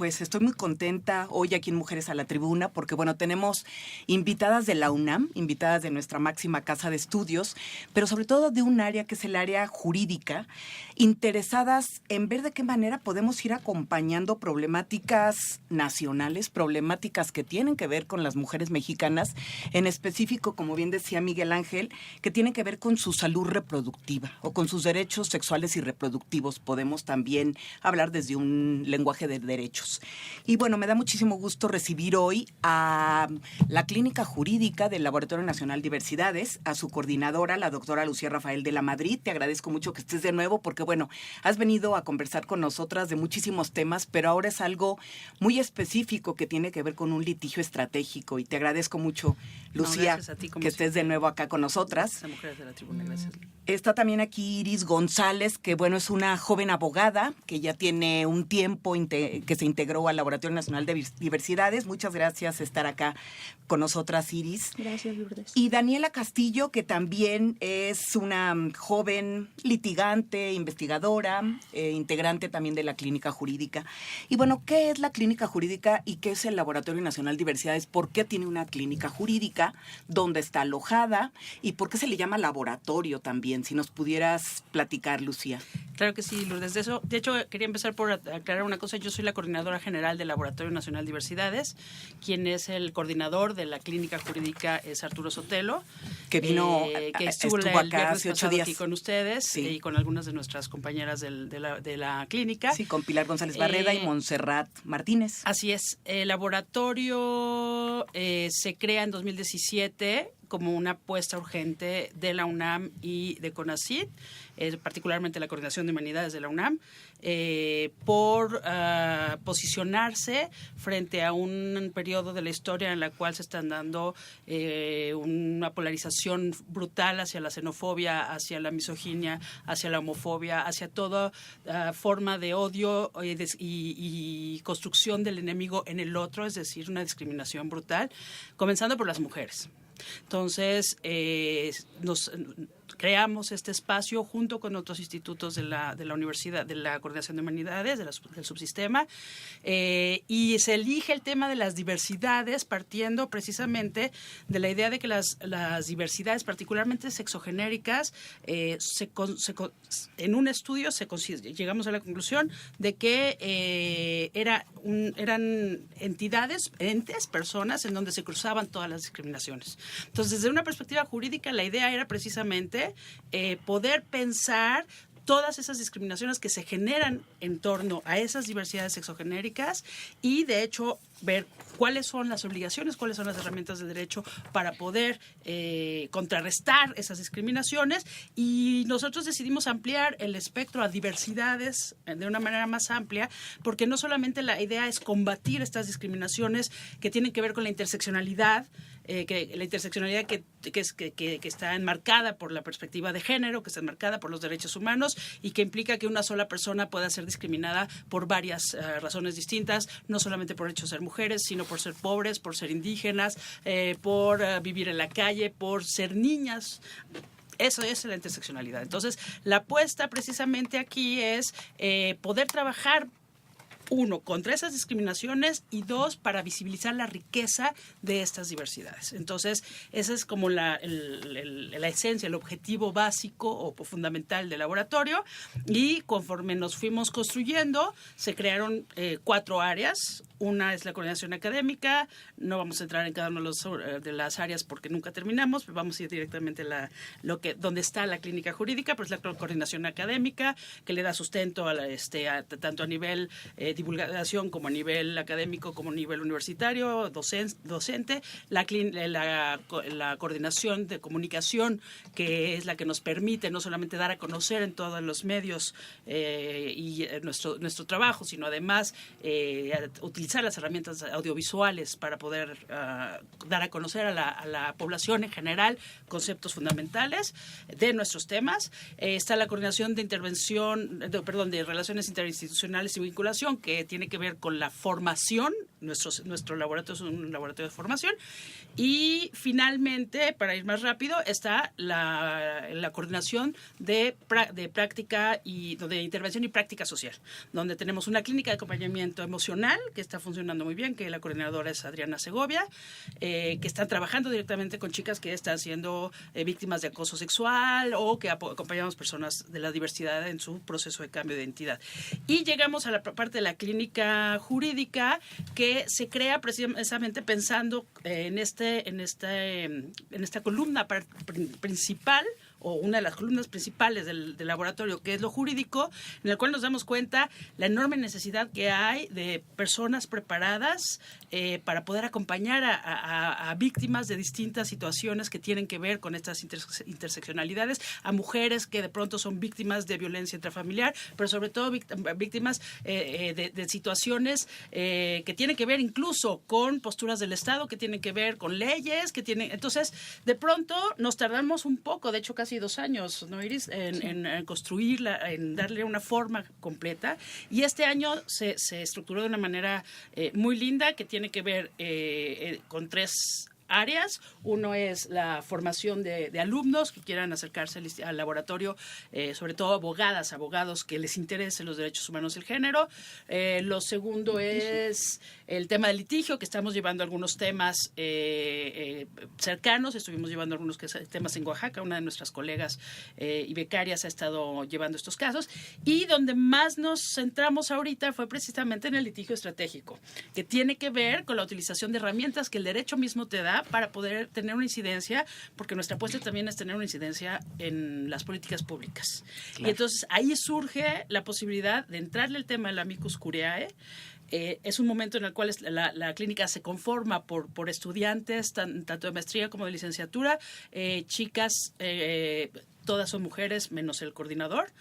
pues estoy muy contenta hoy aquí en Mujeres a la Tribuna porque, bueno, tenemos invitadas de la UNAM, invitadas de nuestra máxima casa de estudios, pero sobre todo de un área que es el área jurídica, interesadas en ver de qué manera podemos ir acompañando problemáticas nacionales, problemáticas que tienen que ver con las mujeres mexicanas, en específico, como bien decía Miguel Ángel, que tienen que ver con su salud reproductiva o con sus derechos sexuales y reproductivos. Podemos también hablar desde un lenguaje de derechos. Y bueno, me da muchísimo gusto recibir hoy a la Clínica Jurídica del Laboratorio Nacional Diversidades, a su coordinadora, la doctora Lucía Rafael de la Madrid. Te agradezco mucho que estés de nuevo porque, bueno, has venido a conversar con nosotras de muchísimos temas, pero ahora es algo muy específico que tiene que ver con un litigio estratégico. Y te agradezco mucho, Lucía, que estés de nuevo acá con nosotras. Mujeres de la Tribuna, gracias. Está también aquí Iris González, que bueno, es una joven abogada que ya tiene un tiempo que se integró al Laboratorio Nacional de Diversidades. Muchas gracias por estar acá con nosotras, Iris. Gracias, Lourdes. Y Daniela Castillo, que también es una joven litigante, investigadora, integrante también de la Clínica Jurídica. Y bueno, ¿qué es la Clínica Jurídica y qué es el Laboratorio Nacional de Diversidades? ¿Por qué tiene una clínica jurídica? ¿Dónde está alojada? ¿Y por qué se le llama laboratorio también? Si nos pudieras platicar, Lucía. Claro que sí, Lourdes. De hecho, quería empezar por aclarar una cosa. Yo soy la coordinadora general del Laboratorio Nacional de Diversidades. Quien es el coordinador de la Clínica Jurídica es Arturo Sotelo. Que vino, que estuvo acá hace 8 días. Aquí con ustedes, sí, y con algunas de nuestras compañeras de la clínica. Sí, con Pilar González Barreda y Montserrat Martínez. Así es. El laboratorio se crea en 2017 como una apuesta urgente de la UNAM y de CONACYT, particularmente la Coordinación de Humanidades de la UNAM, por posicionarse frente a un periodo de la historia en la cual se están dando una polarización brutal hacia la xenofobia, hacia la misoginia, hacia la homofobia, hacia toda forma de odio y construcción del enemigo en el otro, es decir, una discriminación brutal, comenzando por las mujeres. Entonces, nos creamos este espacio junto con otros institutos de la universidad, de la Coordinación de Humanidades, del subsistema, y se elige el tema de las diversidades partiendo precisamente de la idea de que las diversidades, particularmente sexogenéricas, en un estudio llegamos a la conclusión de que eran entes, personas en donde se cruzaban todas las discriminaciones. Entonces, desde una perspectiva jurídica, la idea era precisamente poder pensar todas esas discriminaciones que se generan en torno a esas diversidades sexogenéricas y, de hecho, ver cuáles son las obligaciones, cuáles son las herramientas de derecho para poder contrarrestar esas discriminaciones. Y nosotros decidimos ampliar el espectro a diversidades de una manera más amplia, porque no solamente la idea es combatir estas discriminaciones que tienen que ver con la interseccionalidad, que está enmarcada por la perspectiva de género, que está enmarcada por los derechos humanos y que implica que una sola persona pueda ser discriminada por varias razones distintas, no solamente por el hecho de ser mujeres, sino por ser pobres, por ser indígenas, por vivir en la calle, por ser niñas. Eso es la interseccionalidad. Entonces, la apuesta precisamente aquí es poder trabajar, uno, contra esas discriminaciones y dos, para visibilizar la riqueza de estas diversidades. Entonces, esa es como la esencia, el objetivo básico o fundamental del laboratorio, y conforme nos fuimos construyendo, se crearon 4 áreas. Una es la coordinación académica. No vamos a entrar en cada una de las áreas porque nunca terminamos, pero vamos a ir directamente a donde está la clínica jurídica, pero es la coordinación académica que le da sustento tanto a nivel divulgación como a nivel académico, como a nivel universitario, docente. La coordinación de comunicación, que es la que nos permite no solamente dar a conocer en todos los medios nuestro trabajo, sino además utilizar las herramientas audiovisuales para poder dar a conocer a la población en general conceptos fundamentales de nuestros temas. Está la coordinación de de relaciones interinstitucionales y vinculación, que que tiene que ver con la formación. Nuestro laboratorio es un laboratorio de formación. Y finalmente, para ir más rápido, está la coordinación de práctica y de intervención y práctica social, donde tenemos una clínica de acompañamiento emocional que está funcionando muy bien, que la coordinadora es Adriana Segovia, que están trabajando directamente con chicas que están siendo víctimas de acoso sexual o que acompañamos personas de la diversidad en su proceso de cambio de identidad. Y llegamos a la parte de la clínica jurídica, que se crea precisamente pensando en esta columna principal, o una de las columnas principales del laboratorio, que es lo jurídico, en el cual nos damos cuenta la enorme necesidad que hay de personas preparadas para poder acompañar a víctimas de distintas situaciones que tienen que ver con estas interseccionalidades, a mujeres que de pronto son víctimas de violencia intrafamiliar, pero sobre todo víctimas de situaciones que tienen que ver incluso con posturas del Estado, que tienen que ver con leyes, entonces de pronto nos tardamos un poco, de hecho casi 2 años, ¿no, Iris? En construirla, en darle una forma completa. Y este año se estructuró de una manera muy linda, que tiene que ver con 3 áreas. Uno es la formación de alumnos que quieran acercarse al laboratorio, sobre todo abogados que les interesen los derechos humanos y el género. Lo segundo es el tema del litigio, que estamos llevando algunos temas cercanos. Estuvimos llevando algunos temas en Oaxaca. Una de nuestras colegas y becarias ha estado llevando estos casos. Y donde más nos centramos ahorita fue precisamente en el litigio estratégico, que tiene que ver con la utilización de herramientas que el derecho mismo te da para poder tener una incidencia, porque nuestra apuesta también es tener una incidencia en las políticas públicas. Claro. Y entonces ahí surge la posibilidad de entrarle el tema del amicus curiae. Es un momento en el cual la clínica se conforma por estudiantes, tanto de maestría como de licenciatura, chicas, todas son mujeres menos el coordinador,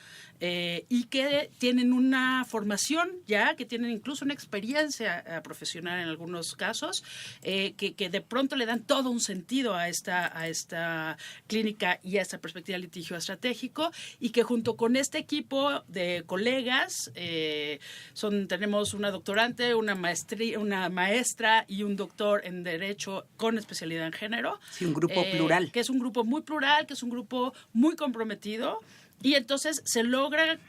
y que tienen una formación ya, que tienen incluso una experiencia profesional en algunos casos, que de pronto le dan todo un sentido a esta clínica y a esta perspectiva de litigio estratégico, y que junto con este equipo de colegas, tenemos una doctorante, una maestra y un doctor en Derecho con especialidad en género. Sí, un grupo plural. Que es un grupo muy plural, que es un grupo muy comprometido. Y entonces se logra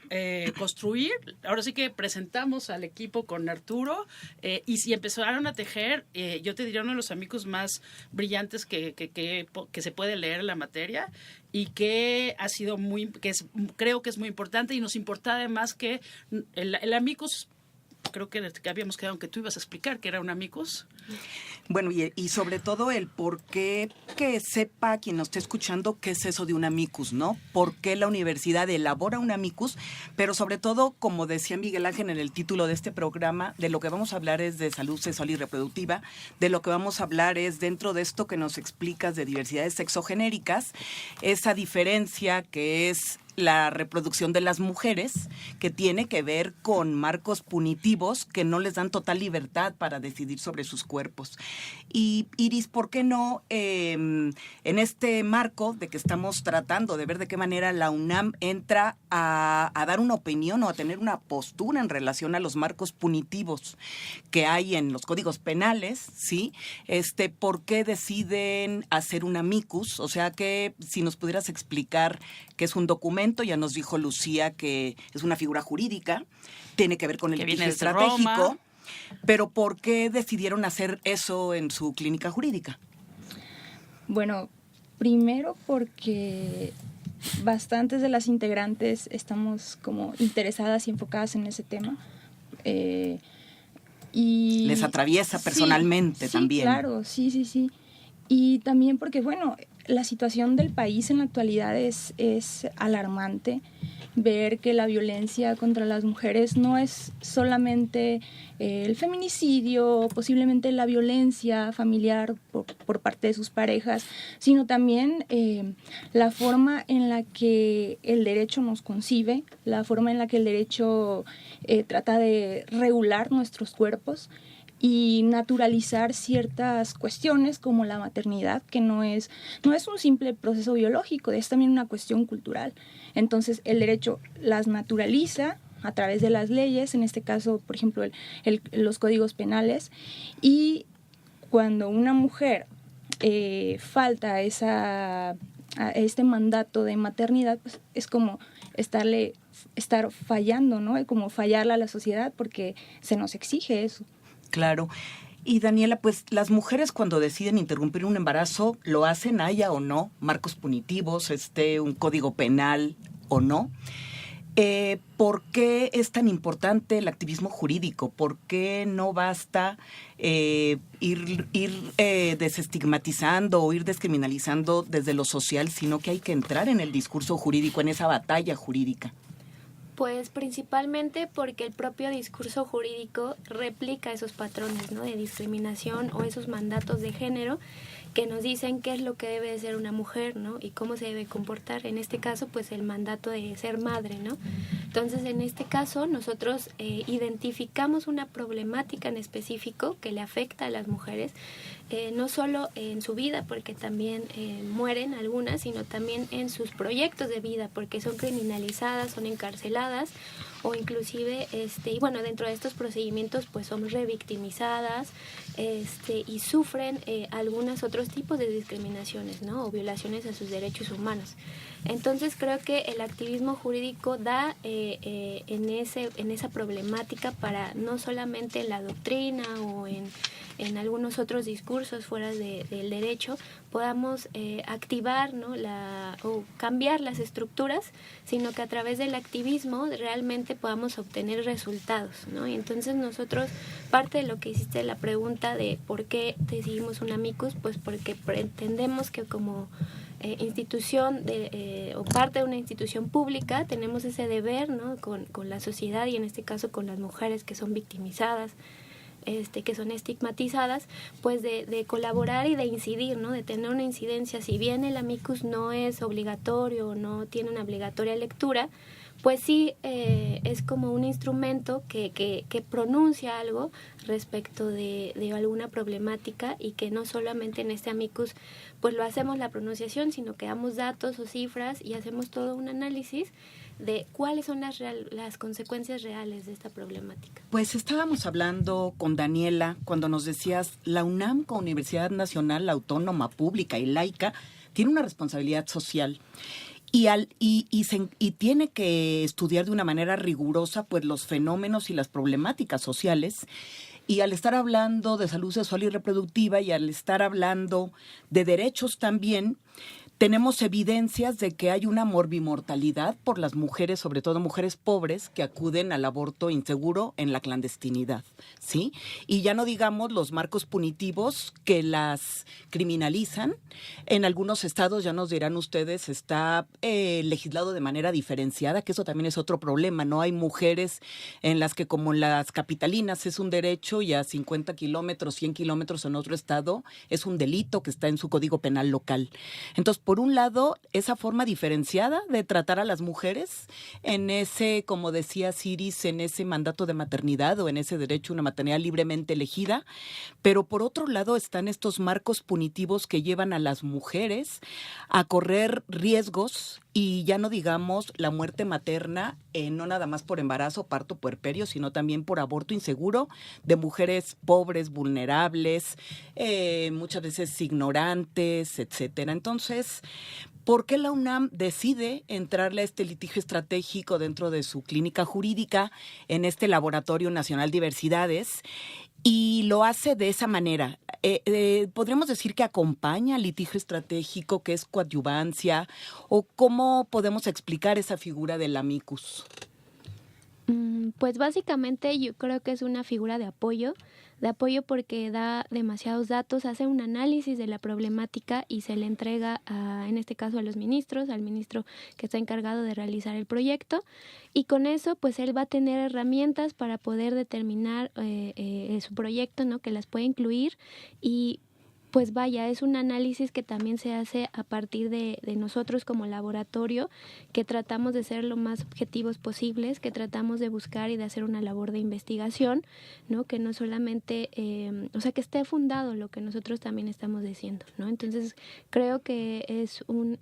construir. Ahora sí que presentamos al equipo con Arturo y si empezaron a tejer, yo te diría uno de los amigos más brillantes que se puede leer en la materia, y que ha sido creo que es muy importante, y nos importa además que el amicus, creo que habíamos quedado, que tú ibas a explicar que era un amicus. Bueno, y sobre todo el por qué, que sepa quien nos esté escuchando qué es eso de un amicus, ¿no? ¿Por qué la universidad elabora un amicus? Pero sobre todo, como decía Miguel Ángel en el título de este programa, de lo que vamos a hablar es de salud sexual y reproductiva, de lo que vamos a hablar es, dentro de esto que nos explicas de diversidades sexogenéricas, esa diferencia que es la reproducción de las mujeres, que tiene que ver con marcos punitivos que no les dan total libertad para decidir sobre sus cuerpos. Y Iris, ¿por qué no en este marco de que estamos tratando de ver de qué manera la UNAM entra a dar una opinión o a tener una postura en relación a los marcos punitivos que hay en los códigos penales, ¿sí? ¿Por qué deciden hacer un amicus? O sea, que si nos pudieras explicar qué es un documento. Ya nos dijo Lucía que es una figura jurídica, tiene que ver con el litigio estratégico, pero ¿por qué decidieron hacer eso en su clínica jurídica? Bueno, primero porque bastantes de las integrantes estamos como interesadas y enfocadas en ese tema. Y les atraviesa personalmente también. Claro, sí. Y también porque, bueno, la situación del país en la actualidad es alarmante. Ver que la violencia contra las mujeres no es solamente el feminicidio, posiblemente la violencia familiar por parte de sus parejas, sino también la forma en la que el derecho nos concibe, la forma en la que el derecho trata de regular nuestros cuerpos y naturalizar ciertas cuestiones como la maternidad, que no es un simple proceso biológico, es también una cuestión cultural. Entonces el derecho las naturaliza, a través de las leyes, en este caso, por ejemplo, los códigos penales, y cuando una mujer falta a este mandato de maternidad, pues es como estar fallando, ¿no? Como fallarle a la sociedad porque se nos exige eso. Claro. Y Daniela, pues las mujeres cuando deciden interrumpir un embarazo, lo hacen, haya o no, marcos punitivos, un código penal o no. ¿Por qué es tan importante el activismo jurídico? ¿Por qué no basta ir desestigmatizando o ir descriminalizando desde lo social, sino que hay que entrar en el discurso jurídico, en esa batalla jurídica? Pues principalmente porque el propio discurso jurídico replica esos patrones, ¿no?, de discriminación o esos mandatos de género que nos dicen qué es lo que debe de ser una mujer, ¿no?, y cómo se debe comportar. En este caso, pues el mandato de ser madre, ¿no? Entonces, en este caso, nosotros identificamos una problemática en específico que le afecta a las mujeres, no solo en su vida, porque también mueren algunas, sino también en sus proyectos de vida, porque son criminalizadas, son encarceladas, o inclusive, y bueno, dentro de estos procedimientos, pues son revictimizadas, y sufren algunos otros tipos de discriminaciones, ¿no?, o violaciones a sus derechos humanos. Entonces creo que el activismo jurídico da en esa problemática para no solamente en la doctrina o en algunos otros discursos fuera del derecho podamos activar, ¿no?, o cambiar las estructuras, sino que a través del activismo realmente podamos obtener resultados, ¿no? Y entonces nosotros, parte de lo que hiciste la pregunta de por qué decidimos un amicus, pues porque pretendemos que como institución o parte de una institución pública tenemos ese deber, ¿no?, con la sociedad y en este caso con las mujeres que son victimizadas, que son estigmatizadas, pues de colaborar y de incidir, ¿no?, de tener una incidencia. Si bien el amicus no es obligatorio, no tiene una obligatoria lectura, pues sí es como un instrumento que pronuncia algo respecto de alguna problemática y que no solamente en este amicus pues lo hacemos la pronunciación, sino que damos datos o cifras y hacemos todo un análisis de cuáles son las consecuencias reales de esta problemática. Pues estábamos hablando con Daniela cuando nos decías, la UNAM como Universidad Nacional Autónoma, Pública y Laica tiene una responsabilidad social. Y tiene que estudiar de una manera rigurosa pues los fenómenos y las problemáticas sociales. Y al estar hablando de salud sexual y reproductiva y al estar hablando de derechos también, tenemos evidencias de que hay una morbimortalidad por las mujeres, sobre todo mujeres pobres, que acuden al aborto inseguro en la clandestinidad, ¿sí? Y ya no digamos los marcos punitivos que las criminalizan. En algunos estados, ya nos dirán ustedes, está legislado de manera diferenciada, que eso también es otro problema. No hay mujeres en las que, como en las capitalinas, es un derecho y a 50 kilómetros, 100 kilómetros en otro estado es un delito que está en su código penal local. Entonces, por un lado, esa forma diferenciada de tratar a las mujeres en ese, como decía Ciris, en ese mandato de maternidad o en ese derecho a una maternidad libremente elegida, pero por otro lado están estos marcos punitivos que llevan a las mujeres a correr riesgos y ya no digamos la muerte materna, no nada más por embarazo, parto, puerperio, sino también por aborto inseguro de mujeres pobres, vulnerables, muchas veces ignorantes, etcétera. Entonces, ¿por qué la UNAM decide entrarle a este litigio estratégico dentro de su clínica jurídica en este Laboratorio Nacional Diversidades? Y lo hace de esa manera. ¿Podríamos decir que acompaña al litigio estratégico, que es coadyuvancia? ¿O cómo podemos explicar esa figura del amicus? Pues básicamente yo creo que es una figura de apoyo porque da demasiados datos, hace un análisis de la problemática y se le entrega, en este caso a los ministros, al ministro que está encargado de realizar el proyecto, y con eso pues él va a tener herramientas para poder determinar su proyecto, ¿no?, que las puede incluir y pues vaya, es un análisis que también se hace a partir de nosotros como laboratorio, que tratamos de ser lo más objetivos posibles, que tratamos de buscar y de hacer una labor de investigación, ¿no?, que no solamente, o sea, que esté fundado lo que nosotros también estamos diciendo, ¿no? Entonces, creo que es una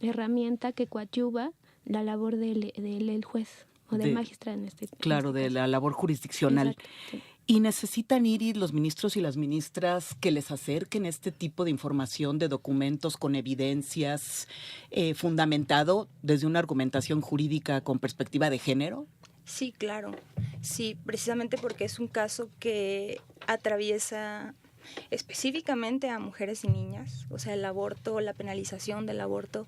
herramienta que coadyuva la labor del juez O de magistrada en este Claro, en este de caso. la labor jurisdiccional. Exacto, sí. ¿Y necesitan ir los ministros y las ministras que les acerquen este tipo de información, de documentos con evidencias, fundamentado desde una argumentación jurídica con perspectiva de género? Sí, claro. Sí, precisamente porque es un caso que atraviesa específicamente a mujeres y niñas. O sea, el aborto, la penalización del aborto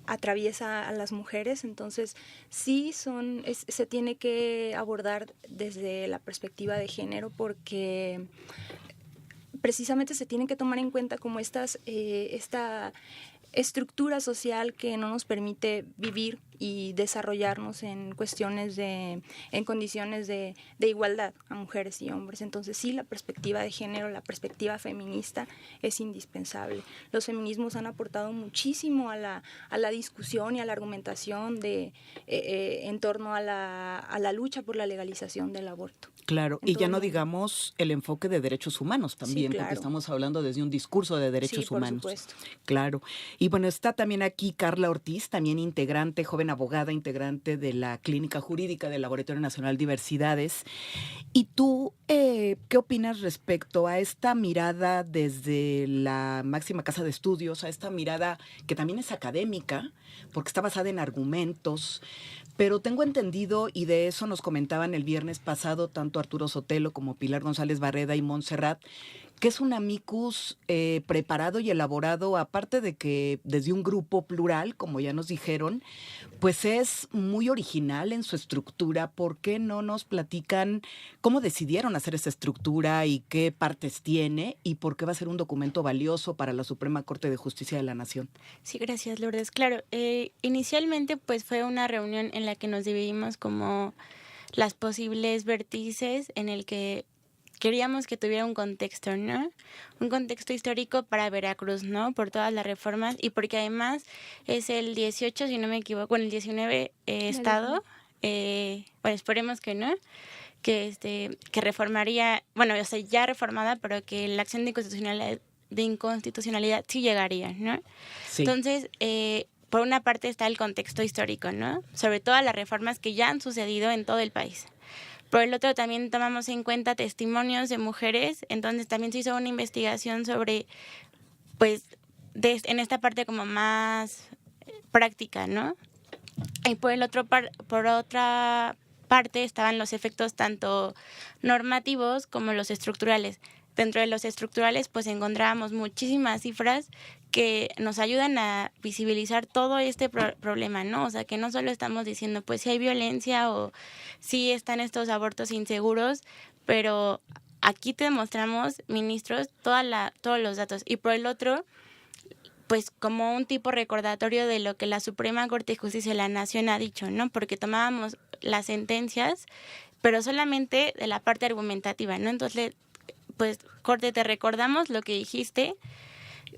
atraviesa a las mujeres. Entonces, sí se tiene que abordar desde la perspectiva de género, porque precisamente se tienen que tomar en cuenta como esta estructura social que no nos permite vivir y desarrollarnos en condiciones de igualdad a mujeres y hombres. Entonces sí, la perspectiva de género, la perspectiva feminista es indispensable. Los feminismos han aportado muchísimo a la discusión y a la argumentación en torno a la lucha por la legalización del aborto. Claro, y ya no digamos el enfoque de derechos humanos también, Sí, claro. porque estamos hablando desde un discurso de derechos Sí, humanos. por supuesto. Claro. Y bueno, está también aquí Carla Ortiz, también integrante, joven abogada, integrante de la Clínica Jurídica del Laboratorio Nacional Diversidades. ¿Y tú qué opinas respecto a esta mirada desde la máxima casa de estudios, a esta mirada que también es académica, porque está basada en argumentos? Pero tengo entendido, y de eso nos comentaban el viernes pasado tanto Arturo Sotelo como Pilar González Barreda y Montserrat, que es un amicus preparado y elaborado, aparte de que desde un grupo plural, como ya nos dijeron, pues es muy original en su estructura. ¿Por qué no nos platican cómo decidieron hacer esa estructura y qué partes tiene y por qué va a ser un documento valioso para la Suprema Corte de Justicia de la Nación? Sí, gracias, Lourdes. Claro, inicialmente pues fue una reunión en la que nos dividimos como las posibles vértices en el que queríamos que tuviera un contexto, ¿no? Un contexto histórico para Veracruz, ¿no? Por todas las reformas y porque además es el 18, si no me equivoco, bueno, el 19 estado, bueno, esperemos que no, que reformaría, bueno, o sea, ya reformada, pero que la acción de inconstitucionalidad sí llegaría, ¿no? Sí. Entonces, por una parte está el contexto histórico, ¿no? Sobre todas las reformas que ya han sucedido en todo el país. Por el otro también tomamos en cuenta testimonios de mujeres, entonces también se hizo una investigación sobre, pues, en esta parte como más práctica, ¿no? Y por otra parte estaban los efectos tanto normativos como los estructurales. Dentro de los estructurales, pues encontrábamos muchísimas cifras que nos ayudan a visibilizar todo este problema, ¿no? O sea, que no solo estamos diciendo, pues, si hay violencia o si están estos abortos inseguros, pero aquí te demostramos, ministros, todos los datos. Y por el otro, pues, como un tipo recordatorio de lo que la Suprema Corte de Justicia de la Nación ha dicho, ¿no? Porque tomábamos las sentencias, pero solamente de la parte argumentativa, ¿no? Entonces, pues, Corte, te recordamos lo que dijiste,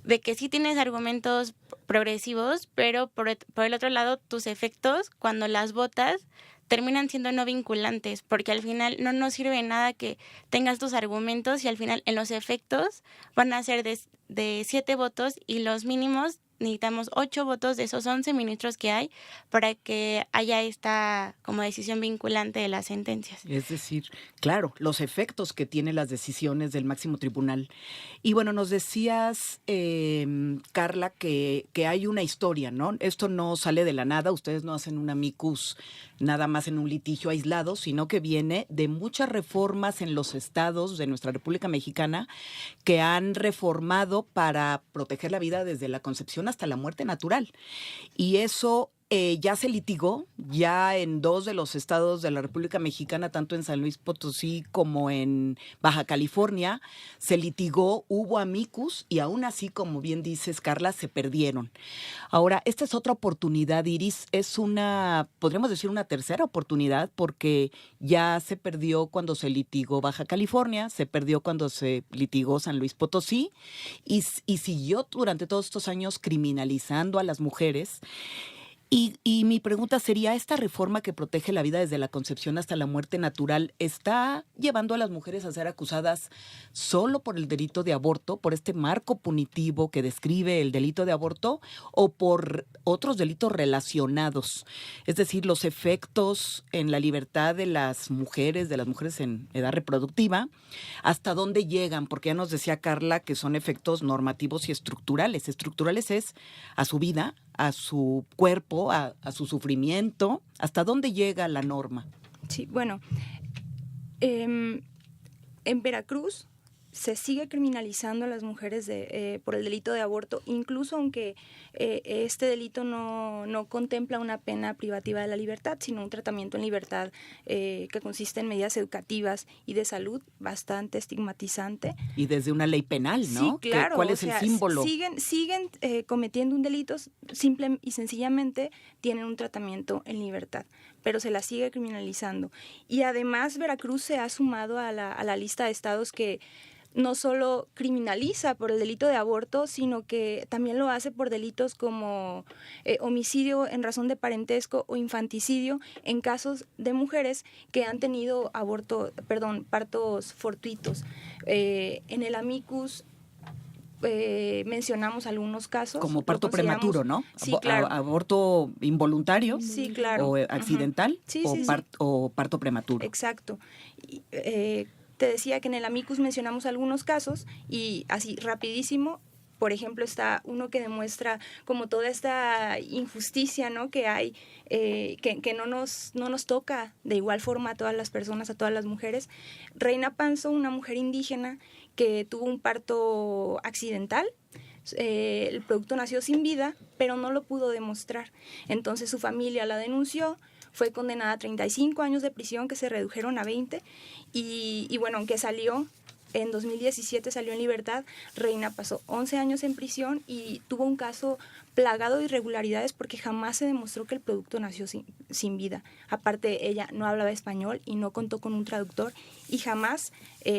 de que sí tienes argumentos progresivos, pero por el otro lado, tus efectos, cuando las votas, terminan siendo no vinculantes, porque al final no nos sirve de nada que tengas tus argumentos y al final en los efectos van a ser de 7 votos y los mínimos necesitamos 8 votos de esos 11 ministros que hay para que haya esta como decisión vinculante de las sentencias. Es decir, claro, los efectos que tienen las decisiones del máximo tribunal. Y bueno, nos decías, Carla, que hay una historia, ¿no? Esto no sale de la nada, ustedes no hacen un amicus nada más en un litigio aislado, sino que viene de muchas reformas en los estados de nuestra República Mexicana que han reformado para proteger la vida desde la concepción hasta la muerte natural. Y eso ya se litigó, ya en 2 de los estados de la República Mexicana, tanto en San Luis Potosí como en Baja California, se litigó, hubo amicus y aún así, como bien dices, Carla, se perdieron. Ahora, esta es otra oportunidad, Iris, es podríamos decir una tercera oportunidad, porque ya se perdió cuando se litigó Baja California, se perdió cuando se litigó San Luis Potosí y siguió durante todos estos años criminalizando a las mujeres. Y mi pregunta sería, ¿esta reforma que protege la vida desde la concepción hasta la muerte natural está llevando a las mujeres a ser acusadas solo por el delito de aborto, por este marco punitivo que describe el delito de aborto, o por otros delitos relacionados? Es decir, los efectos en la libertad de las mujeres en edad reproductiva, ¿hasta dónde llegan? Porque ya nos decía Carla que son efectos normativos y estructurales. Estructurales es a su vida, a su cuerpo, a su sufrimiento. ¿Hasta dónde llega la norma? Sí, bueno, en Veracruz se sigue criminalizando a las mujeres por el delito de aborto, incluso aunque este delito no contempla una pena privativa de la libertad, sino un tratamiento en libertad que consiste en medidas educativas y de salud bastante estigmatizante. Y desde una ley penal, ¿no? Sí, claro. ¿Cuál es el símbolo? Siguen cometiendo un delito, simple y sencillamente tienen un tratamiento en libertad, pero se la sigue criminalizando. Y además Veracruz se ha sumado a la lista de estados que no solo criminaliza por el delito de aborto, sino que también lo hace por delitos como homicidio en razón de parentesco o infanticidio en casos de mujeres que han tenido partos fortuitos. En el amicus mencionamos algunos casos. Como parto prematuro, ¿no? Sí, claro. Aborto involuntario. Sí, claro. O accidental. Sí, o parto prematuro. Exacto. Te decía que en el amicus mencionamos algunos casos y así rapidísimo, por ejemplo, está uno que demuestra como toda esta injusticia, ¿no?, que hay, que no nos toca de igual forma a todas las personas, a todas las mujeres. Reina Panzo, una mujer indígena que tuvo un parto accidental. El producto nació sin vida, pero no lo pudo demostrar. Entonces su familia la denunció, fue condenada a 35 años de prisión que se redujeron a 20 y bueno, aunque en 2017 salió en libertad, Reina pasó 11 años en prisión y tuvo un caso plagado de irregularidades porque jamás se demostró que el producto nació sin vida. Aparte, ella no hablaba español y no contó con un traductor y jamás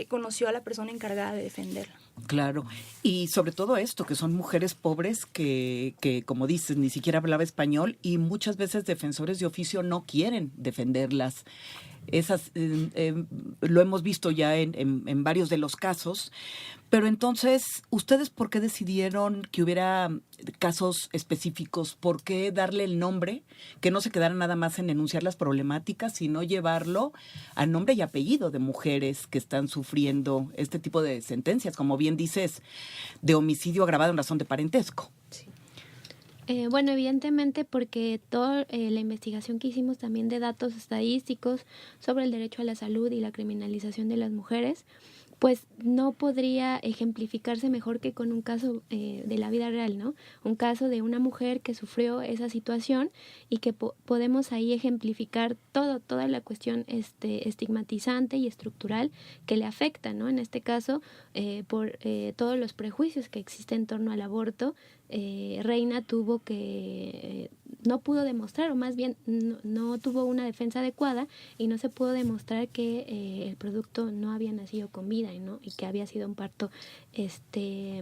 conoció a la persona encargada de defenderla. Claro, y sobre todo esto, que son mujeres pobres que, como dices, ni siquiera hablaba español y muchas veces defensores de oficio no quieren defenderlas. Esas lo hemos visto ya en varios de los casos. Pero entonces, ¿ustedes por qué decidieron que hubiera casos específicos? ¿Por qué darle el nombre? Que no se quedara nada más en enunciar las problemáticas, sino llevarlo al nombre y apellido de mujeres que están sufriendo este tipo de sentencias, como bien dices, de homicidio agravado en razón de parentesco. Sí. Bueno, evidentemente porque toda la investigación que hicimos también de datos estadísticos sobre el derecho a la salud y la criminalización de las mujeres, pues no podría ejemplificarse mejor que con un caso de la vida real, ¿no? Un caso de una mujer que sufrió esa situación y que podemos ahí ejemplificar toda la cuestión estigmatizante y estructural que le afecta, ¿no? En este caso, por todos los prejuicios que existen en torno al aborto, Reina tuvo que no pudo demostrar, o más bien no tuvo una defensa adecuada y no se pudo demostrar que el producto no había nacido con vida, ¿no? Y que había sido un parto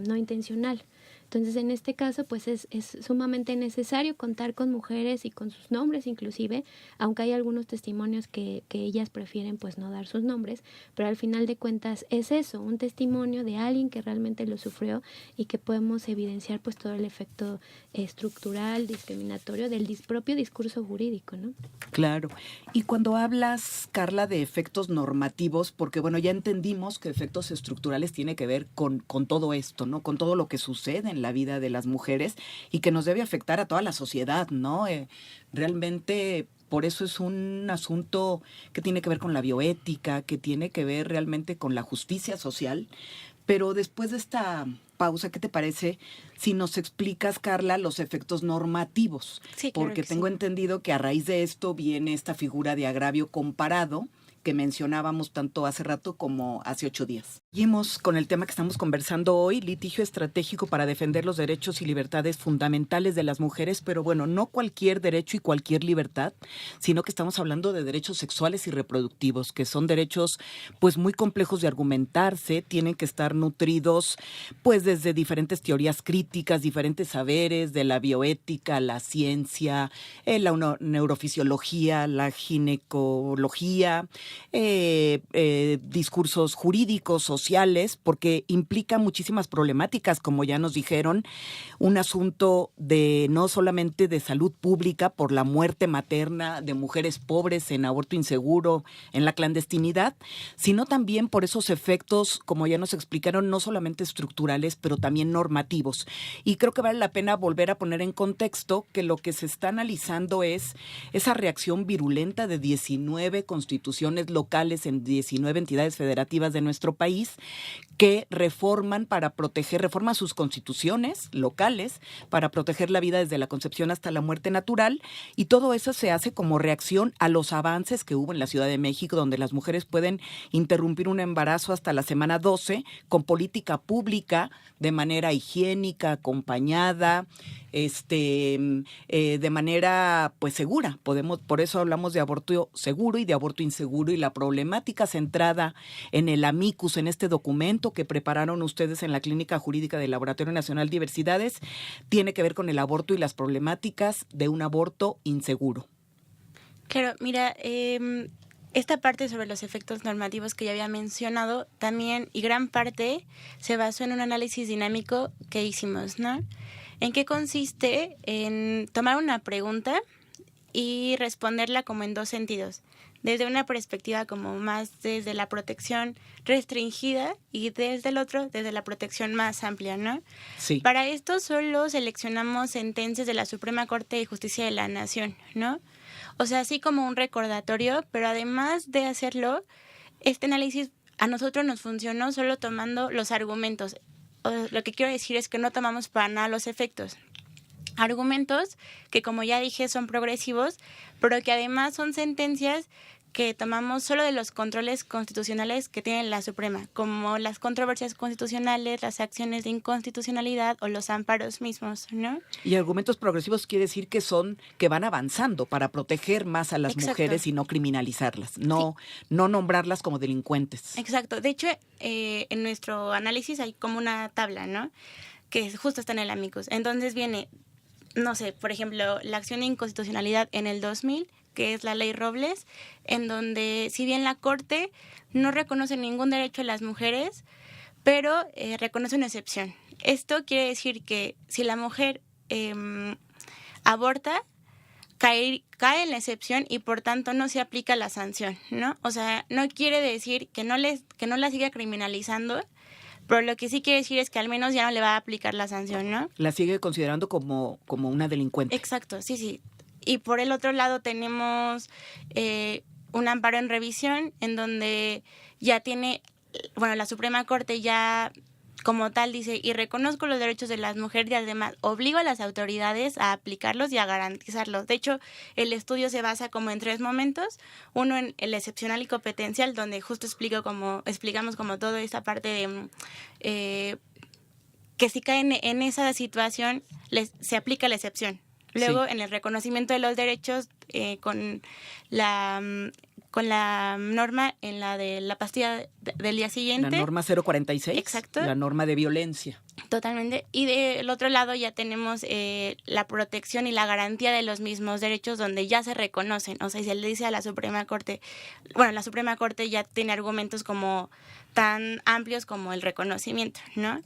no intencional. Entonces, en este caso, pues es sumamente necesario contar con mujeres y con sus nombres inclusive, aunque hay algunos testimonios que ellas prefieren pues no dar sus nombres, pero al final de cuentas es eso, un testimonio de alguien que realmente lo sufrió y que podemos evidenciar pues todo el efecto estructural, discriminatorio del propio discurso jurídico, ¿no? Claro. Y cuando hablas, Carla, de efectos normativos, porque bueno, ya entendimos que efectos estructurales tiene que ver con todo esto, ¿no? Con todo lo que sucede en la vida de las mujeres y que nos debe afectar a toda la sociedad, ¿no? Realmente, por eso es un asunto que tiene que ver con la bioética, que tiene que ver realmente con la justicia social. Pero después de esta pausa, ¿qué te parece si nos explicas, Carla, los efectos normativos? Sí, claro porque que tengo sí. entendido que a raíz de esto viene esta figura de agravio comparado, que mencionábamos tanto hace rato como hace 8 días. Seguimos con el tema que estamos conversando hoy, litigio estratégico para defender los derechos y libertades fundamentales de las mujeres, pero bueno, no cualquier derecho y cualquier libertad, sino que estamos hablando de derechos sexuales y reproductivos, que son derechos pues muy complejos de argumentarse, tienen que estar nutridos pues desde diferentes teorías críticas, diferentes saberes de la bioética, la ciencia, la neurofisiología, la ginecología, discursos jurídicos, sociales, porque implica muchísimas problemáticas, como ya nos dijeron, un asunto de no solamente de salud pública por la muerte materna de mujeres pobres en aborto inseguro, en la clandestinidad, sino también por esos efectos, como ya nos explicaron, no solamente estructurales, pero también normativos. Y creo que vale la pena volver a poner en contexto que lo que se está analizando es esa reacción virulenta de 19 constituciones locales en 19 entidades federativas de nuestro país que reforman sus constituciones locales para proteger la vida desde la concepción hasta la muerte natural, y todo eso se hace como reacción a los avances que hubo en la Ciudad de México, donde las mujeres pueden interrumpir un embarazo hasta la semana 12 con política pública de manera higiénica, acompañada, de manera pues segura. Por eso hablamos de aborto seguro y de aborto inseguro, y la problemática centrada en el amicus, en este documento que prepararon ustedes en la Clínica Jurídica del Laboratorio Nacional Diversidades, tiene que ver con el aborto y las problemáticas de un aborto inseguro. Claro, mira, esta parte sobre los efectos normativos que ya había mencionado también, y gran parte, se basó en un análisis dinámico que hicimos, ¿no? ¿En qué consiste? En tomar una pregunta y responderla como en dos sentidos. Desde una perspectiva como más desde la protección restringida y desde el otro, desde la protección más amplia, ¿no? Sí. Para esto solo seleccionamos sentencias de la Suprema Corte de Justicia de la Nación, ¿no? O sea, así como un recordatorio, pero además de hacerlo, este análisis a nosotros nos funcionó solo tomando los argumentos. Lo que quiero decir es que no tomamos para nada los efectos. Argumentos que, como ya dije, son progresivos, pero que además son sentencias que tomamos solo de los controles constitucionales que tiene la Suprema, como las controversias constitucionales, las acciones de inconstitucionalidad o los amparos mismos, ¿no? Y argumentos progresivos quiere decir que van avanzando para proteger más a las Exacto. mujeres y no criminalizarlas, no nombrarlas como delincuentes. Exacto. De hecho, en nuestro análisis hay como una tabla, ¿no? Que justo está en el Amicus. Entonces viene, no sé, por ejemplo, la acción de inconstitucionalidad en el 2000, que es la Ley Robles, en donde si bien la Corte no reconoce ningún derecho a las mujeres, pero reconoce una excepción. Esto quiere decir que si la mujer aborta, cae en la excepción y por tanto no se aplica la sanción, ¿no? O sea, no quiere decir que no la siga criminalizando, pero lo que sí quiere decir es que al menos ya no le va a aplicar la sanción, ¿no? La sigue considerando como una delincuente. Exacto, sí. Y por el otro lado tenemos un amparo en revisión en donde ya tiene, la Suprema Corte ya como tal dice, y reconozco los derechos de las mujeres y además obligo a las autoridades a aplicarlos y a garantizarlos. De hecho, el estudio se basa como en 3 momentos. Uno en el excepcional y competencial, donde justo explicamos como toda esta parte de que si caen en esa situación se aplica la excepción. Luego, sí, en el reconocimiento de los derechos con la norma en la de la pastilla del día siguiente. La norma 046. Exacto. La norma de violencia. Totalmente. Y del otro lado ya tenemos la protección y la garantía de los mismos derechos donde ya se reconocen. O sea, si se le dice a la Suprema Corte, la Suprema Corte ya tiene argumentos como tan amplios como el reconocimiento, ¿no?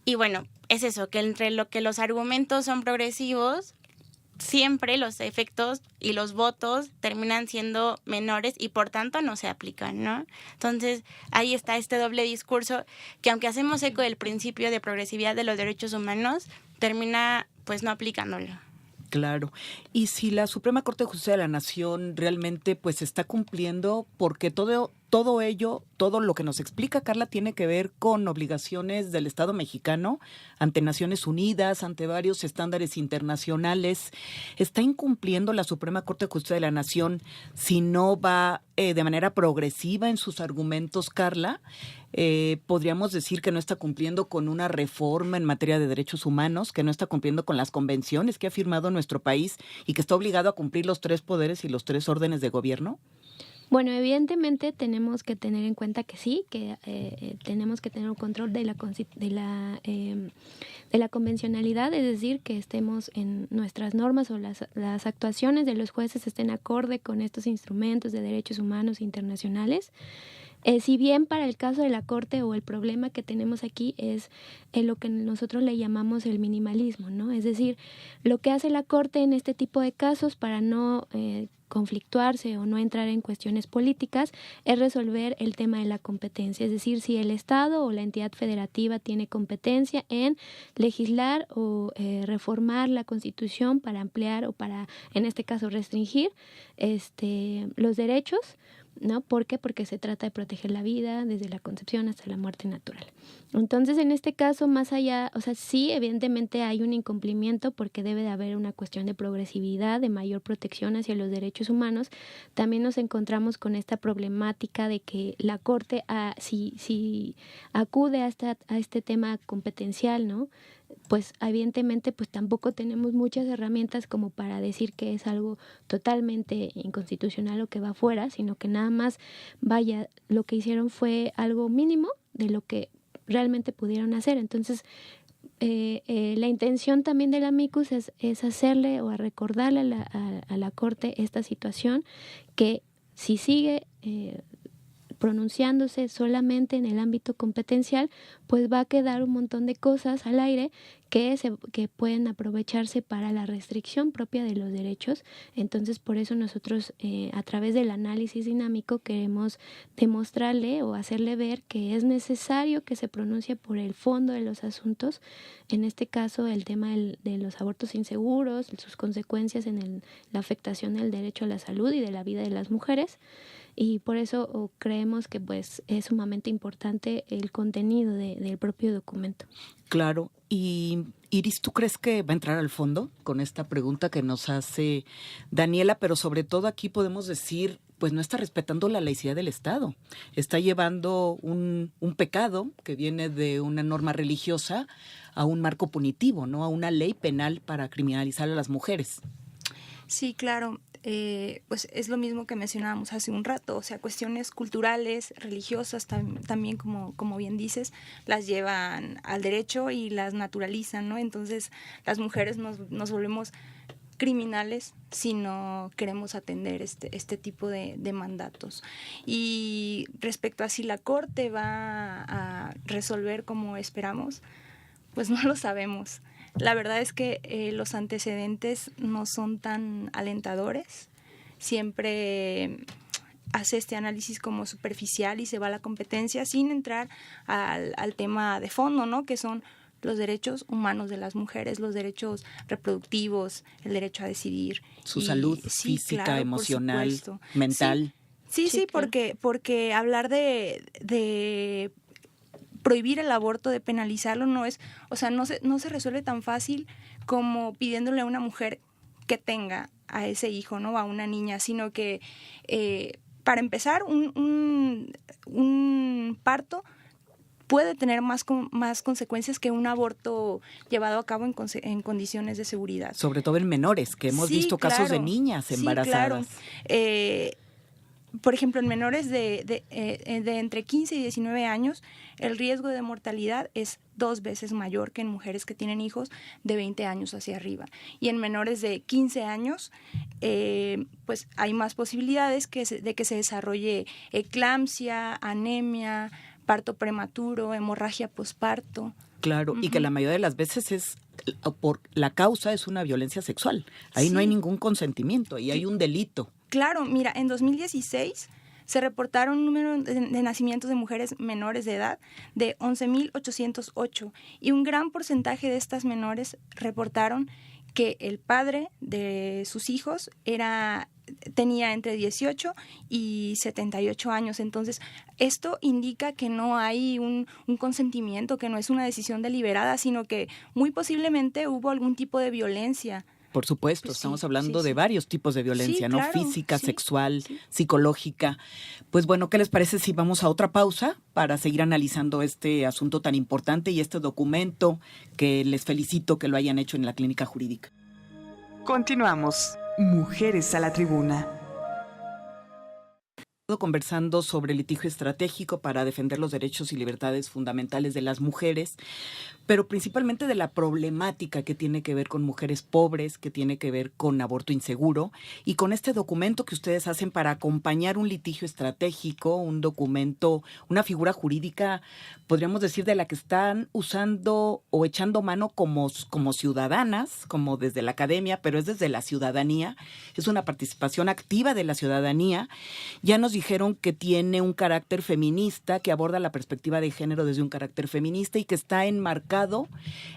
Y bueno, es eso, que entre lo que los argumentos son progresivos, siempre los efectos y los votos terminan siendo menores y por tanto no se aplican, ¿no? Entonces, ahí está este doble discurso que aunque hacemos eco del principio de progresividad de los derechos humanos, termina pues no aplicándolo. Claro. Y si la Suprema Corte de Justicia de la Nación realmente pues está cumpliendo, porque todo todo ello, todo lo que nos explica Carla tiene que ver con obligaciones del Estado mexicano ante Naciones Unidas, ante varios estándares internacionales. ¿Está incumpliendo la Suprema Corte de Justicia de la Nación si no va de manera progresiva en sus argumentos, Carla? Podríamos decir que no está cumpliendo con una reforma en materia de derechos humanos, que no está cumpliendo con las convenciones que ha firmado nuestro país y que está obligado a cumplir los 3 poderes y los 3 órdenes de gobierno. Bueno, evidentemente tenemos que tener en cuenta que sí, que tenemos que tener un control de la convencionalidad, es decir, que estemos en nuestras normas o las actuaciones de los jueces estén acorde con estos instrumentos de derechos humanos internacionales. Si bien para el caso de la Corte o el problema que tenemos aquí es lo que nosotros le llamamos el minimalismo, ¿no? Es decir, lo que hace la Corte en este tipo de casos para no conflictuarse o no entrar en cuestiones políticas es resolver el tema de la competencia, es decir, si el Estado o la entidad federativa tiene competencia en legislar o reformar la Constitución para ampliar o para, en este caso, restringir los derechos, ¿no? ¿Por qué? Porque se trata de proteger la vida desde la concepción hasta la muerte natural. Entonces, en este caso, más allá, o sea, sí, evidentemente hay un incumplimiento porque debe de haber una cuestión de progresividad, de mayor protección hacia los derechos humanos. También nos encontramos con esta problemática de que la Corte, si acude a este tema competencial, ¿no? Pues evidentemente pues tampoco tenemos muchas herramientas como para decir que es algo totalmente inconstitucional o que va fuera, sino que nada más lo que hicieron fue algo mínimo de lo que realmente pudieron hacer. Entonces la intención también del amicus es hacerle o a recordarle a la Corte esta situación, que si sigue pronunciándose solamente en el ámbito competencial, pues va a quedar un montón de cosas al aire que pueden aprovecharse para la restricción propia de los derechos. Entonces, por eso nosotros a través del análisis dinámico queremos demostrarle o hacerle ver que es necesario que se pronuncie por el fondo de los asuntos, en este caso el tema de los abortos inseguros, sus consecuencias en la afectación del derecho a la salud y de la vida de las mujeres. Y por eso creemos que pues es sumamente importante el contenido del propio documento. Claro. Y Iris, ¿tú crees que va a entrar al fondo con esta pregunta que nos hace Daniela? Pero sobre todo aquí podemos decir, pues no está respetando la laicidad del Estado. Está llevando un pecado que viene de una norma religiosa a un marco punitivo, ¿no? A una ley penal para criminalizar a las mujeres. Sí, claro. Pues es lo mismo que mencionábamos hace un rato, o sea, cuestiones culturales, religiosas también, como bien dices, las llevan al derecho y las naturalizan, ¿no? Entonces, las mujeres nos volvemos criminales si no queremos atender este tipo de mandatos. Y respecto a si la Corte va a resolver como esperamos, pues no lo sabemos. La verdad es que los antecedentes no son tan alentadores. Siempre hace este análisis como superficial y se va a la competencia sin entrar al tema de fondo, ¿no? Que son los derechos humanos de las mujeres, los derechos reproductivos, el derecho a decidir. Su salud física, claro, emocional, mental. Sí, claro. porque hablar de prohibir el aborto, de penalizarlo, no se resuelve tan fácil como pidiéndole a una mujer que tenga a ese hijo, ¿no? A una niña, sino que para empezar un parto puede tener más consecuencias que un aborto llevado a cabo en condiciones de seguridad. Sobre todo en menores, que hemos visto casos de niñas embarazadas. Sí, claro. Por ejemplo, en menores de entre 15 y 19 años, el riesgo de mortalidad es 2 veces mayor que en mujeres que tienen hijos de 20 años hacia arriba. Y en menores de 15 años, pues hay más posibilidades de que se desarrolle eclampsia, anemia, parto prematuro, hemorragia posparto. Claro, y que la mayoría de las veces por la causa es una violencia sexual. Ahí no hay ningún consentimiento y hay un delito. Claro, mira, en 2016 se reportaron un número de nacimientos de mujeres menores de edad de 11,808 y un gran porcentaje de estas menores reportaron que el padre de sus hijos era tenía entre 18 y 78 años. Entonces, esto indica que no hay un consentimiento, que no es una decisión deliberada, sino que muy posiblemente hubo algún tipo de violencia. Por supuesto, Pues estamos sí, hablando sí, de sí. varios tipos de violencia, Sí, ¿no? claro, Física, sí, sexual, sí. psicológica. Pues bueno, ¿qué les parece si vamos a otra pausa para seguir analizando este asunto tan importante y este documento que les felicito que lo hayan hecho en la Clínica Jurídica? Continuamos. Mujeres a la tribuna. Conversando sobre litigio estratégico para defender los derechos y libertades fundamentales de las mujeres, pero principalmente de la problemática que tiene que ver con mujeres pobres, que tiene que ver con aborto inseguro, y con este documento que ustedes hacen para acompañar un litigio estratégico, un documento, una figura jurídica, podríamos decir, de la que están usando o echando mano como ciudadanas, como desde la academia, pero es desde la ciudadanía, es una participación activa de la ciudadanía. Ya nos dijeron que tiene un carácter feminista, que aborda la perspectiva de género desde un carácter feminista y que está enmarcado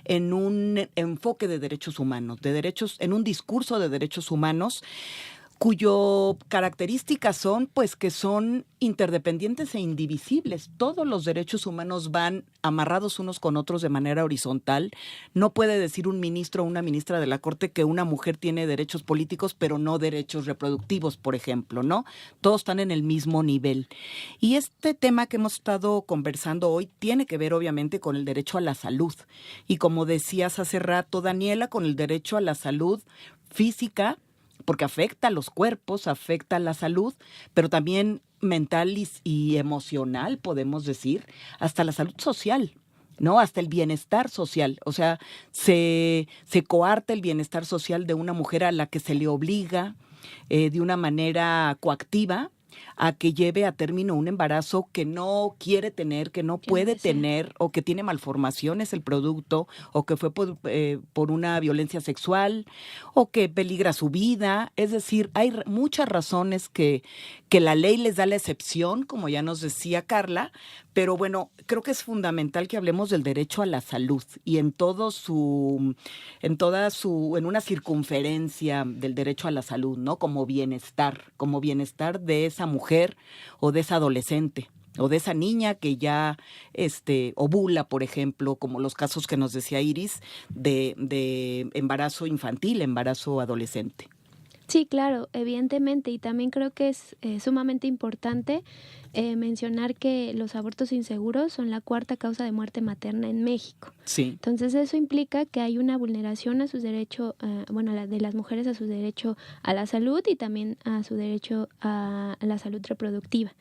en un enfoque de derechos humanos, en un discurso de derechos humanos, cuyo características son, pues, que son interdependientes e indivisibles. Todos los derechos humanos van amarrados unos con otros de manera horizontal. No puede decir un ministro o una ministra de la Corte que una mujer tiene derechos políticos, pero no derechos reproductivos, por ejemplo, ¿no? Todos están en el mismo nivel. Y este tema que hemos estado conversando hoy tiene que ver, obviamente, con el derecho a la salud. Y como decías hace rato, Daniela, con el derecho a la salud física, porque afecta a los cuerpos, afecta a la salud, pero también mental y emocional, podemos decir, hasta la salud social, ¿no? Hasta el bienestar social. O sea, se coarta el bienestar social de una mujer a la que se le obliga de una manera coactiva a que lleve a término un embarazo que no quiere tener, que no puede tener, o que tiene malformaciones el producto, o que fue por una violencia sexual, o que peligra su vida. Es decir, hay muchas razones que la ley les da la excepción, como ya nos decía Carla, pero bueno, creo que es fundamental que hablemos del derecho a la salud y en una circunferencia del derecho a la salud, ¿no? Como bienestar de esa mujer o de esa adolescente o de esa niña que ya ovula, por ejemplo, como los casos que nos decía Iris de embarazo infantil, embarazo adolescente. Sí, claro, evidentemente, y también creo que es sumamente importante mencionar que los abortos inseguros son la 4ª causa de muerte materna en México. Sí. Entonces eso implica que hay una vulneración a sus derechos, de las mujeres a su derecho a la salud y también a su derecho a la salud reproductiva,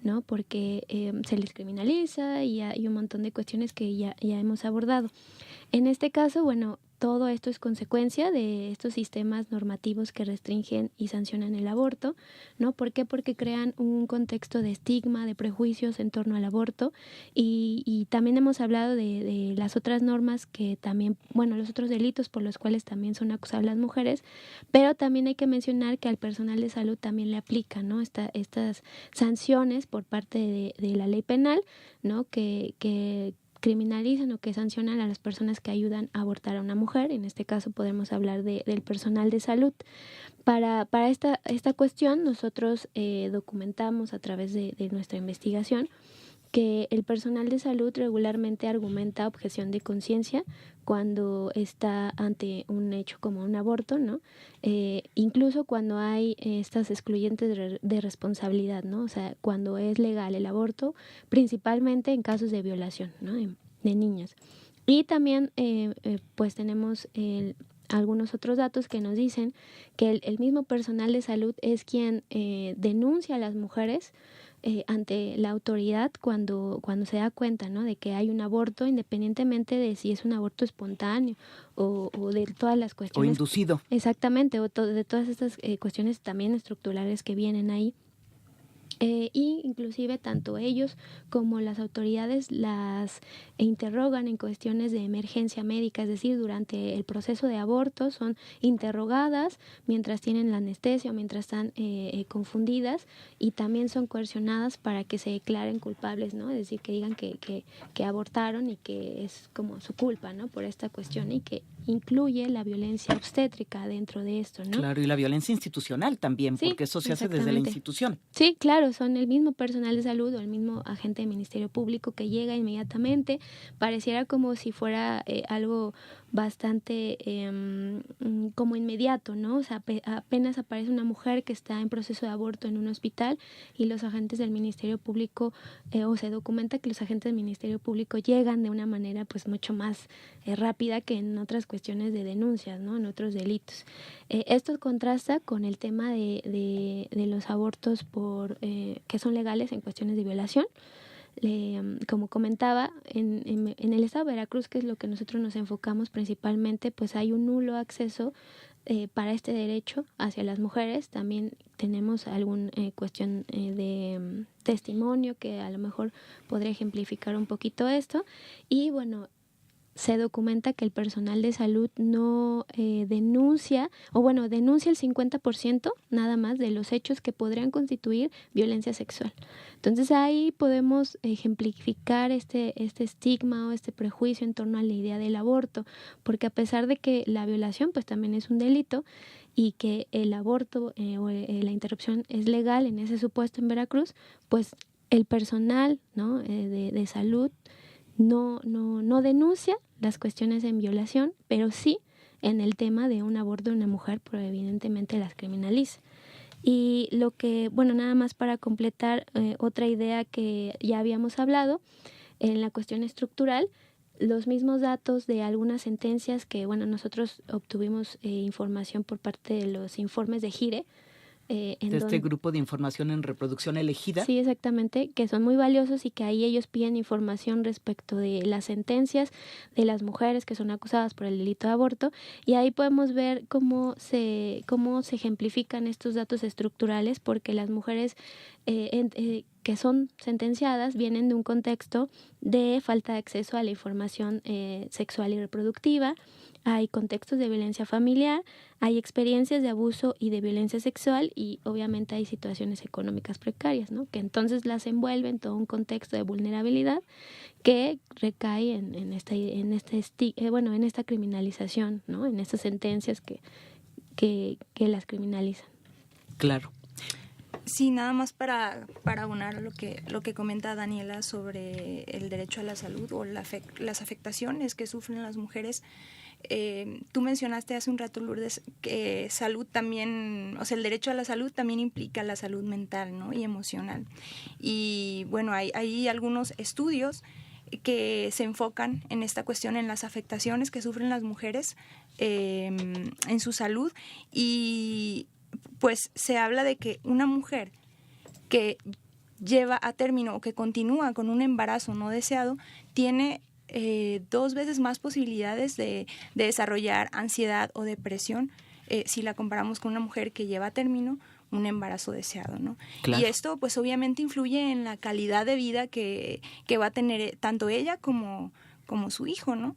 ¿no? Porque se les criminaliza y hay un montón de cuestiones que ya hemos abordado. En este caso, bueno, todo esto es consecuencia de estos sistemas normativos que restringen y sancionan el aborto, ¿no? ¿Por qué? Porque crean un contexto de estigma, de prejuicios en torno al aborto y también hemos hablado de las otras normas que también, los otros delitos por los cuales también son acusadas las mujeres, pero también hay que mencionar que al personal de salud también le aplican, ¿no? Estas sanciones por parte de la ley penal, ¿no? Que criminalizan o que sancionan a las personas que ayudan a abortar a una mujer. En este caso podemos hablar del personal de salud. Para esta cuestión nosotros documentamos a través de nuestra investigación que el personal de salud regularmente argumenta objeción de conciencia cuando está ante un hecho como un aborto, ¿no? Incluso cuando hay estas excluyentes de responsabilidad, ¿no? O sea, cuando es legal el aborto, principalmente en casos de violación, ¿no? De niños. Y también pues tenemos algunos otros datos que nos dicen que el mismo personal de salud es quien denuncia a las mujeres ante la autoridad cuando se da cuenta, ¿no? De que hay un aborto, independientemente de si es un aborto espontáneo o de todas las cuestiones. O inducido. Exactamente, o de todas estas cuestiones también estructurales que vienen ahí. Y inclusive tanto ellos como las autoridades las interrogan en cuestiones de emergencia médica, es decir, durante el proceso de aborto son interrogadas mientras tienen la anestesia o mientras están confundidas y también son coercionadas para que se declaren culpables, ¿no? Es decir, que digan que abortaron y que es como su culpa, ¿no? Por esta cuestión y incluye la violencia obstétrica dentro de esto, ¿no? Claro, y la violencia institucional también, Sí, porque eso se hace desde la institución. Sí, claro, son el mismo personal de salud o el mismo agente del Ministerio Público que llega inmediatamente. Pareciera como si fuera algo bastante como inmediato, ¿no? O sea, apenas aparece una mujer que está en proceso de aborto en un hospital y los agentes del Ministerio Público, o se documenta que los agentes del Ministerio Público llegan de una manera pues mucho más rápida que en otras cuestiones de denuncias, ¿no? En otros delitos. Esto contrasta con el tema de los abortos que son legales en cuestiones de violación. Como comentaba, en el estado de Veracruz, que es lo que nosotros nos enfocamos principalmente, pues hay un nulo acceso para este derecho hacia las mujeres. También tenemos alguna cuestión de testimonio que a lo mejor podría ejemplificar un poquito esto. Y bueno, se documenta que el personal de salud no denuncia el 50% nada más de los hechos que podrían constituir violencia sexual. Entonces ahí podemos ejemplificar este estigma o este prejuicio en torno a la idea del aborto, porque a pesar de que la violación pues también es un delito y que el aborto o la interrupción es legal en ese supuesto en Veracruz, pues el personal, ¿no? de salud no denuncia las cuestiones en violación, pero sí en el tema de un aborto de una mujer, pero evidentemente las criminaliza. Y lo que, nada más para completar otra idea que ya habíamos hablado, en la cuestión estructural, los mismos datos de algunas sentencias que, nosotros obtuvimos información por parte de los informes de GIRE, de este grupo de información en reproducción elegida. Sí, exactamente, que son muy valiosos y que ahí ellos piden información respecto de las sentencias de las mujeres que son acusadas por el delito de aborto, y ahí podemos ver cómo se ejemplifican estos datos estructurales, porque las mujeres que son sentenciadas vienen de un contexto de falta de acceso a la información sexual y reproductiva. Hay contextos de violencia familiar, hay experiencias de abuso y de violencia sexual, y obviamente hay situaciones económicas precarias, ¿no? Que entonces las envuelven todo un contexto de vulnerabilidad que recae en esta criminalización, ¿no? En estas sentencias que las criminalizan. Claro. Sí, nada más para abonar lo que comenta Daniela sobre el derecho a la salud o las afectaciones que sufren las mujeres. Tú mencionaste hace un rato, Lourdes, que salud también, o sea, el derecho a la salud también implica la salud mental, ¿no? Y emocional. Y bueno, hay algunos estudios que se enfocan en esta cuestión, en las afectaciones que sufren las mujeres en su salud, y pues se habla de que una mujer que lleva a término o que continúa con un embarazo no deseado tiene 2 veces más posibilidades de desarrollar ansiedad o depresión si la comparamos con una mujer que lleva a término un embarazo deseado, ¿no? Claro. Y esto pues obviamente influye en la calidad de vida que va a tener tanto ella como su hijo, ¿no?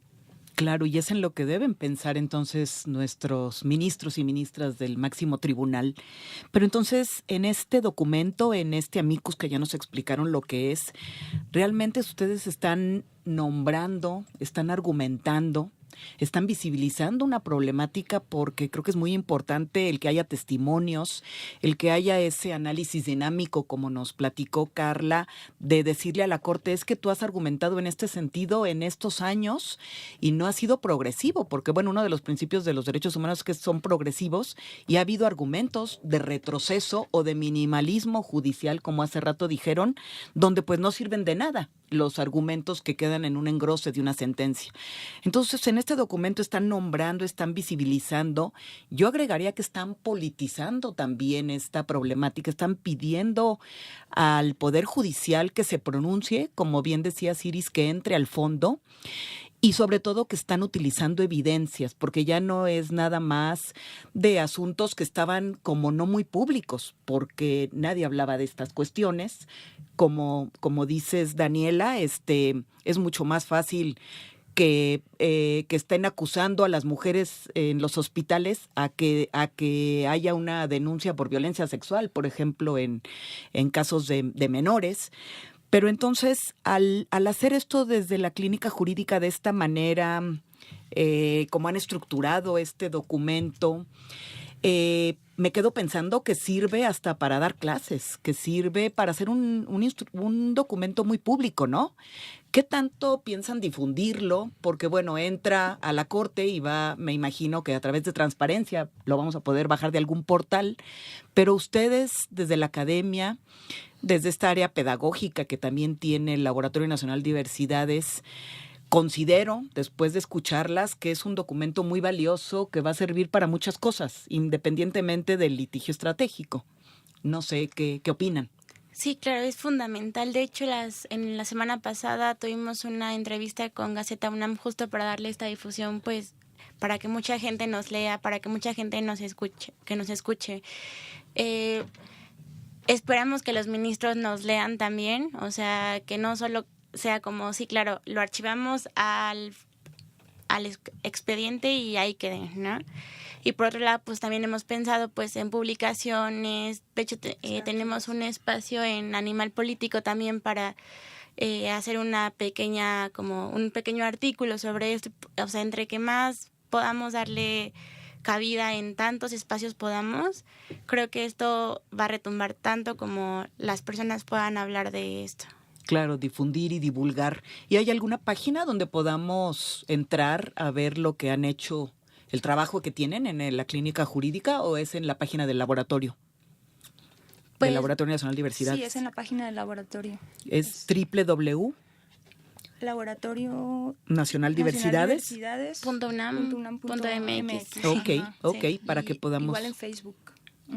Claro, y es en lo que deben pensar entonces nuestros ministros y ministras del máximo tribunal. Pero entonces, en este documento, en este amicus que ya nos explicaron lo que es, realmente ustedes están nombrando, están argumentando, están visibilizando una problemática, porque creo que es muy importante el que haya testimonios, el que haya ese análisis dinámico, como nos platicó Carla, de decirle a la Corte, es que tú has argumentado en este sentido en estos años y no ha sido progresivo, porque uno de los principios de los derechos humanos es que son progresivos, y ha habido argumentos de retroceso o de minimalismo judicial, como hace rato dijeron, donde pues no sirven de nada los argumentos que quedan en un engrose de una sentencia. Entonces, en este documento están nombrando, están visibilizando. Yo agregaría que están politizando también esta problemática, están pidiendo al Poder Judicial que se pronuncie, como bien decía Ciris, que entre al fondo. Y sobre todo que están utilizando evidencias, porque ya no es nada más de asuntos que estaban como no muy públicos, porque nadie hablaba de estas cuestiones. Como dices, Daniela, es mucho más fácil que estén acusando a las mujeres en los hospitales a que haya una denuncia por violencia sexual, por ejemplo, en casos de menores. Pero entonces, al hacer esto desde la clínica jurídica de esta manera cómo han estructurado este documento. Me quedo pensando que sirve hasta para dar clases, que sirve para hacer un documento muy público, ¿no? ¿Qué tanto piensan difundirlo? Porque, bueno, entra a la Corte y va, me imagino que a través de transparencia lo vamos a poder bajar de algún portal, pero ustedes desde la academia, desde esta área pedagógica que también tiene el Laboratorio Nacional de Diversidades, considero, después de escucharlas, que es un documento muy valioso que va a servir para muchas cosas, independientemente del litigio estratégico. No sé, ¿qué opinan? Sí, claro, es fundamental. De hecho, en la semana pasada tuvimos una entrevista con Gaceta UNAM justo para darle esta difusión, pues, para que mucha gente nos lea, para que mucha gente nos escuche. Esperamos que los ministros nos lean también, o sea, que no solo sea como, sí, claro, lo archivamos al expediente y ahí quede, ¿no? Y por otro lado, pues también hemos pensado pues en publicaciones. De hecho, tenemos un espacio en Animal Político también para hacer un pequeño artículo sobre esto. O sea, entre que más podamos darle cabida en tantos espacios podamos, creo que esto va a retumbar tanto como las personas puedan hablar de esto. Claro, difundir y divulgar. ¿Y hay alguna página donde podamos entrar a ver lo que han hecho, el trabajo que tienen en la clínica jurídica, o es en la página del laboratorio? Pues, del Laboratorio Nacional de Diversidad. Sí, es en la página del laboratorio. Es www. Laboratorio Nacional Diversidades. .unam.mx. Ok, para que podamos. Igual en Facebook.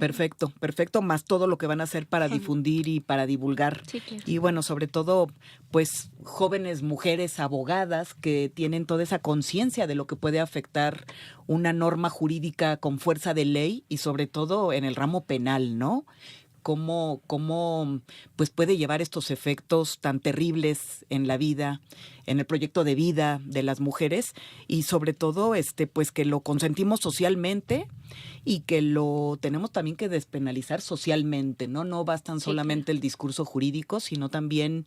Perfecto, más todo lo que van a hacer para difundir y para divulgar. Sí, claro. Y bueno, sobre todo, pues, jóvenes mujeres abogadas que tienen toda esa conciencia de lo que puede afectar una norma jurídica con fuerza de ley y sobre todo en el ramo penal, ¿no? Cómo pues puede llevar estos efectos tan terribles en la vida, en el proyecto de vida de las mujeres, y sobre todo pues que lo consentimos socialmente y que lo tenemos también que despenalizar socialmente, ¿no? No bastan solamente el discurso jurídico, sino también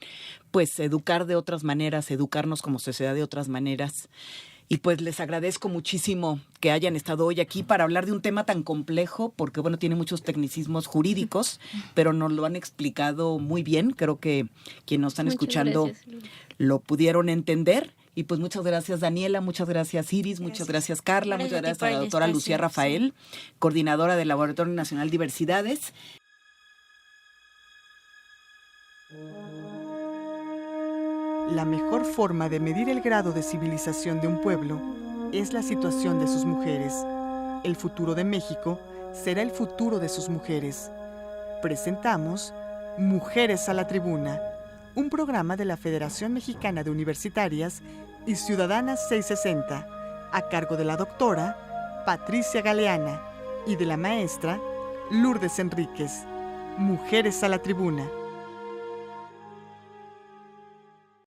pues educar de otras maneras, educarnos como sociedad de otras maneras. Y pues les agradezco muchísimo que hayan estado hoy aquí para hablar de un tema tan complejo, porque bueno, tiene muchos tecnicismos jurídicos, pero nos lo han explicado muy bien. Creo que quienes nos están escuchando lo pudieron entender. Y pues muchas gracias, Daniela, muchas gracias, Iris, muchas gracias, Carla, muchas gracias a la doctora Lucía Rafael, coordinadora del Laboratorio Nacional de Diversidades. La mejor forma de medir el grado de civilización de un pueblo es la situación de sus mujeres. El futuro de México será el futuro de sus mujeres. Presentamos Mujeres a la Tribuna, un programa de la Federación Mexicana de Universitarias y Ciudadanas 660, a cargo de la doctora Patricia Galeana y de la maestra Lourdes Enríquez. Mujeres a la Tribuna.